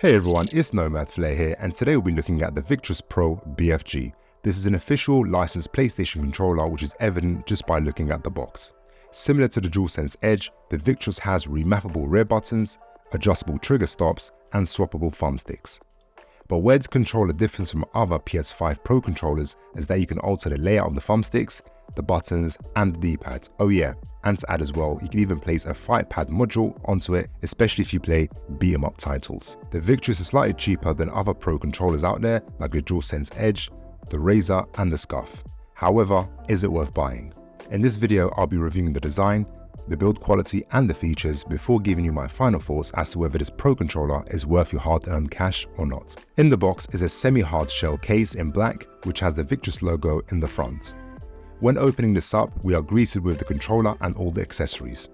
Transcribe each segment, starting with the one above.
Hey everyone, it's Nomad Flair here, and today we'll be looking at the Victrix Pro BFG. This is an official licensed PlayStation controller which is evident just by looking at the box. Similar to the DualSense Edge, the Victrix has re-mappable rear buttons, adjustable trigger stops, and swappable thumbsticks. But where the controller differs from other PS5 Pro controllers is that you can alter the layout of the thumbsticks, the buttons, and the D-pad. Oh yeah, and to add as well, you can even place a fight pad module onto it, especially if you play beat-em-up titles. The Victrix is slightly cheaper than other Pro controllers out there like the DualSense Edge, the Razer, and the Scuff. However, is it worth buying? In this video, I'll be reviewing the design, the build quality, and the features before giving you my final thoughts as to whether this Pro controller is worth your hard-earned cash or not. In the box is a semi-hard shell case in black, which has the Victrix logo in the front. When opening this up, we are greeted with the controller and all the accessories.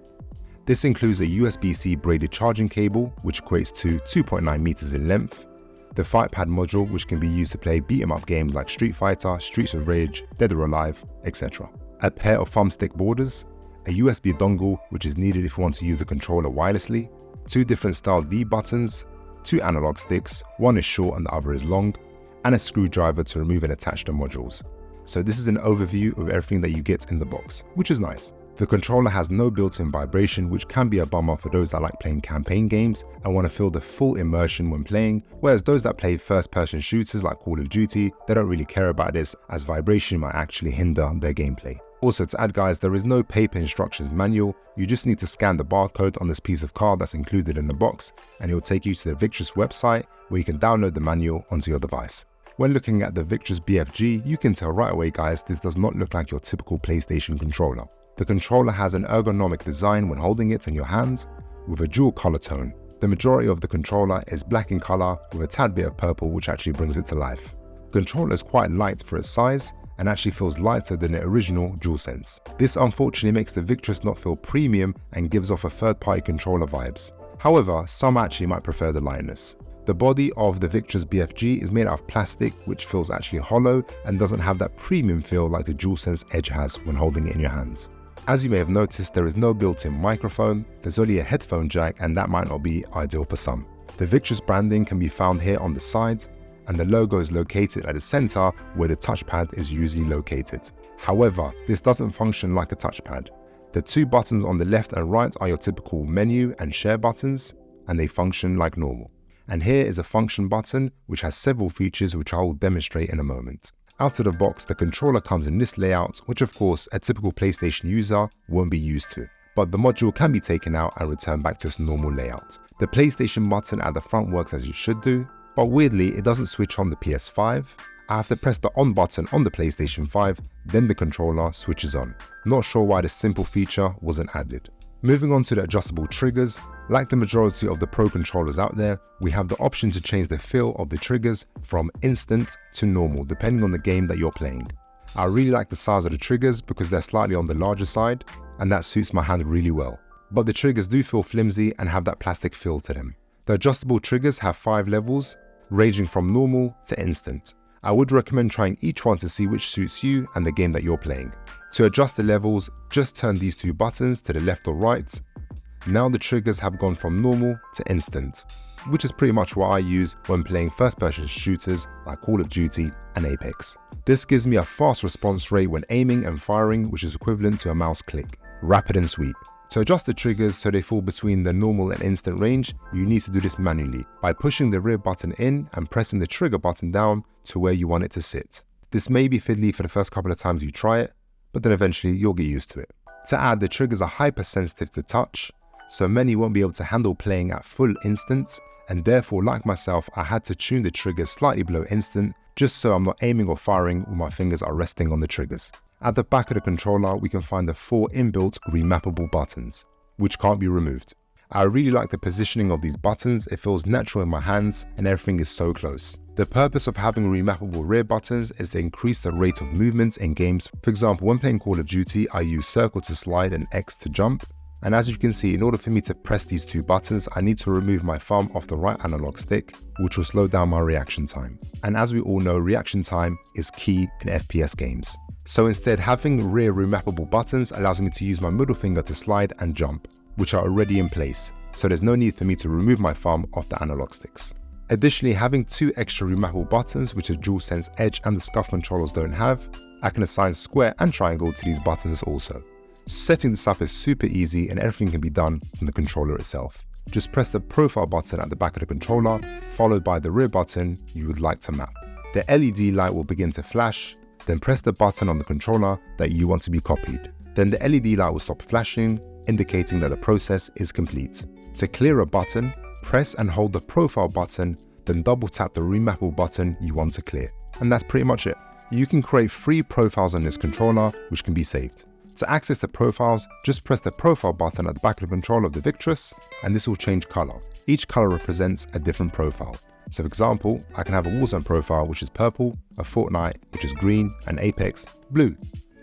This includes a USB-C braided charging cable, which equates to 2.9 meters in length, the fight pad module, which can be used to play beat-em-up games like Street Fighter, Streets of Rage, Dead or Alive, etc. A pair of thumbstick borders, a USB dongle, which is needed if you want to use the controller wirelessly, two different style D buttons, two analog sticks, one is short and the other is long, and a screwdriver to remove and attach the modules. So this is an overview of everything that you get in the box, which is nice. The controller has no built-in vibration, which can be a bummer for those that like playing campaign games and want to feel the full immersion when playing, whereas those that play first-person shooters like Call of Duty, they don't really care about this, as vibration might actually hinder their gameplay. Also, to add guys, there is no paper instructions manual. You just need to scan the barcode on this piece of card that's included in the box, and it will take you to the Victrix website where you can download the manual onto your device. When looking at the Victrix BFG, you can tell right away guys, this does not look like your typical PlayStation controller. The controller has an ergonomic design when holding it in your hand, with a dual color tone. The majority of the controller is black in color with a tad bit of purple, which actually brings it to life. The controller is quite light for its size and actually feels lighter than the original DualSense. This unfortunately makes the Victrix not feel premium and gives off a third-party controller vibes. However, some actually might prefer the lightness. The body of the Victrix BFG is made out of plastic, which feels actually hollow and doesn't have that premium feel like the DualSense Edge has when holding it in your hands. As you may have noticed, there is no built-in microphone, there's only a headphone jack, and that might not be ideal for some. The Victrix branding can be found here on the side, and the logo is located at the center where the touchpad is usually located. However, this doesn't function like a touchpad. The two buttons on the left and right are your typical menu and share buttons, and they function like normal. And here is a function button which has several features which I will demonstrate in a moment. Out of the box, the controller comes in this layout, which of course a typical PlayStation user won't be used to. But the module can be taken out and returned back to its normal layout. The PlayStation button at the front works as it should do, but weirdly it doesn't switch on the PS5. I have to press the on button on the PlayStation 5, then the controller switches on. Not sure why this simple feature wasn't added. Moving on to the adjustable triggers, like the majority of the Pro controllers out there, we have the option to change the feel of the triggers from instant to normal depending on the game that you're playing. I really like the size of the triggers because they're slightly on the larger side, and that suits my hand really well. But the triggers do feel flimsy and have that plastic feel to them. The adjustable triggers have 5 levels, ranging from normal to instant. I would recommend trying each one to see which suits you and the game that you're playing. To adjust the levels, just turn these two buttons to the left or right. Now the triggers have gone from normal to instant, which is pretty much what I use when playing first-person shooters like Call of Duty and Apex. This gives me a fast response rate when aiming and firing, which is equivalent to a mouse click, rapid and sweep. To adjust the triggers so they fall between the normal and instant range, you need to do this manually by pushing the rear button in and pressing the trigger button down to where you want it to sit. This may be fiddly for the first couple of times you try it, but then eventually you'll get used to it. To add, the triggers are hypersensitive to touch, so many won't be able to handle playing at full instant, and therefore like myself, I had to tune the triggers slightly below instant just so I'm not aiming or firing when my fingers are resting on the triggers. At the back of the controller, we can find the 4 inbuilt re-mappable buttons, which can't be removed. I really like the positioning of these buttons, it feels natural in my hands and everything is so close. The purpose of having re-mappable rear buttons is to increase the rate of movement in games. For example, when playing Call of Duty, I use circle to slide and X to jump. And as you can see, in order for me to press these two buttons, I need to remove my thumb off the right analog stick, which will slow down my reaction time. And as we all know, reaction time is key in FPS games. So instead, having rear re-mappable buttons allows me to use my middle finger to slide and jump, which are already in place. So there's no need for me to remove my thumb off the analog sticks. Additionally, having 2 extra re-mappable buttons, which the DualSense Edge and the SCUF controllers don't have, I can assign square and triangle to these buttons also. Setting this up is super easy and everything can be done from the controller itself. Just press the profile button at the back of the controller, followed by the rear button you would like to map. The LED light will begin to flash, then press the button on the controller that you want to be copied. Then the LED light will stop flashing, indicating that the process is complete. To clear a button, press and hold the profile button, then double tap the re-mappable button you want to clear. And that's pretty much it. You can create 3 profiles on this controller, which can be saved. To access the profiles, just press the profile button at the back of the controller of the Victrix, and this will change color. Each color represents a different profile. So for example, I can have a Warzone profile which is purple, a Fortnite which is green, and Apex blue.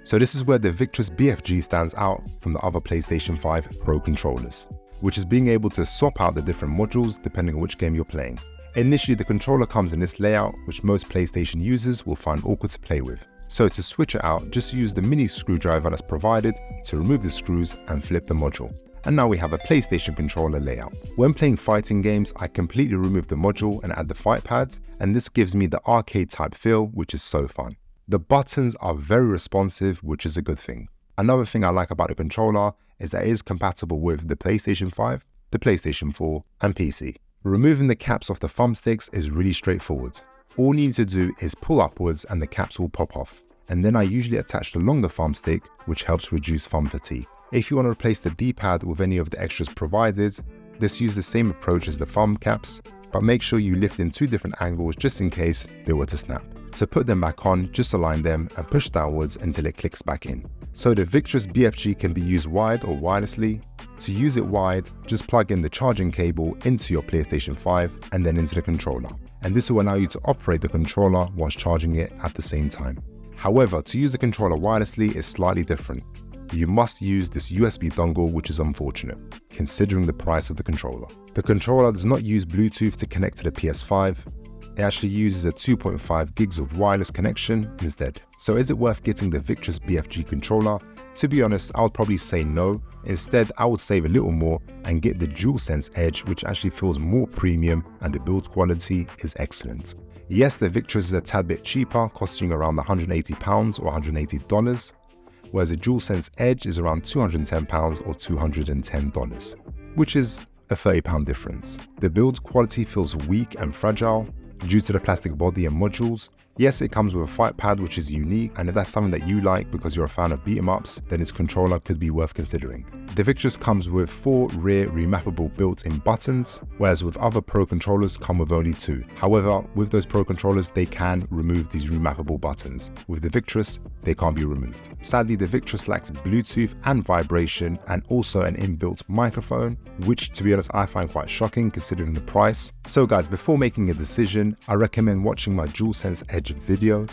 So this is where the Victrix BFG stands out from the other PlayStation 5 Pro controllers, which is being able to swap out the different modules depending on which game you're playing. Initially, the controller comes in this layout, which most PlayStation users will find awkward to play with. So to switch it out, just use the mini screwdriver that's provided to remove the screws and flip the module. And now we have a PlayStation controller layout. When playing fighting games, I completely remove the module and add the fight pad, and this gives me the arcade type feel, which is so fun. The buttons are very responsive, which is a good thing. Another thing I like about the controller is that it is compatible with the PlayStation 5, the PlayStation 4, and PC. Removing the caps off the thumbsticks is really straightforward. All you need to do is pull upwards and the caps will pop off. And then I usually attach the longer thumbstick, which helps reduce thumb fatigue. If you want to replace the D-pad with any of the extras provided, just use the same approach as the thumb caps, but make sure you lift in 2 different angles just in case they were to snap. To put them back on, just align them and push downwards until it clicks back in. So the Victrix BFG can be used wired or wirelessly. To use it wired, just plug in the charging cable into your PlayStation 5 and then into the controller. And this will allow you to operate the controller whilst charging it at the same time. However, to use the controller wirelessly is slightly different. You must use this USB dongle, which is unfortunate, considering the price of the controller. The controller does not use Bluetooth to connect to the PS5. It actually uses a 2.5 gigs of wireless connection instead. So is it worth getting the Victrix BFG controller? To be honest, I would probably say no. Instead, I would save a little more and get the DualSense Edge, which actually feels more premium and the build quality is excellent. Yes, the Victrix is a tad bit cheaper, costing around £180 or $180, whereas the DualSense Edge is around £210 or $210, which is a £30 difference. The build quality feels weak and fragile due to the plastic body and modules. Yes, it comes with a fight pad, which is unique, and if that's something that you like because you're a fan of beat-em-ups, then its controller could be worth considering. The Victrix comes with 4 rear re-mappable built-in buttons, whereas with other Pro controllers come with only 2. However, with those Pro controllers, they can remove these re-mappable buttons. With the Victrix, they can't be removed. Sadly, the Victrix lacks Bluetooth and vibration, and also an inbuilt microphone, which to be honest, I find quite shocking considering the price. So guys, before making a decision, I recommend watching my DualSense Edge video,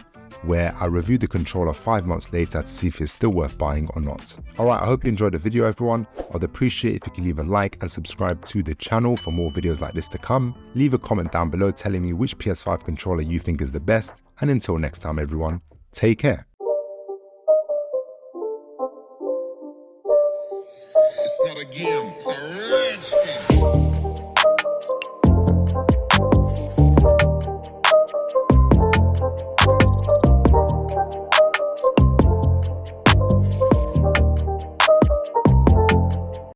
where I reviewed the controller 5 months later to see if it's still worth buying or not. Alright, I hope you enjoyed the video everyone. I'd appreciate if you could leave a like and subscribe to the channel for more videos like this to come. Leave a comment down below telling me which PS5 controller you think is the best, and until next time everyone, take care.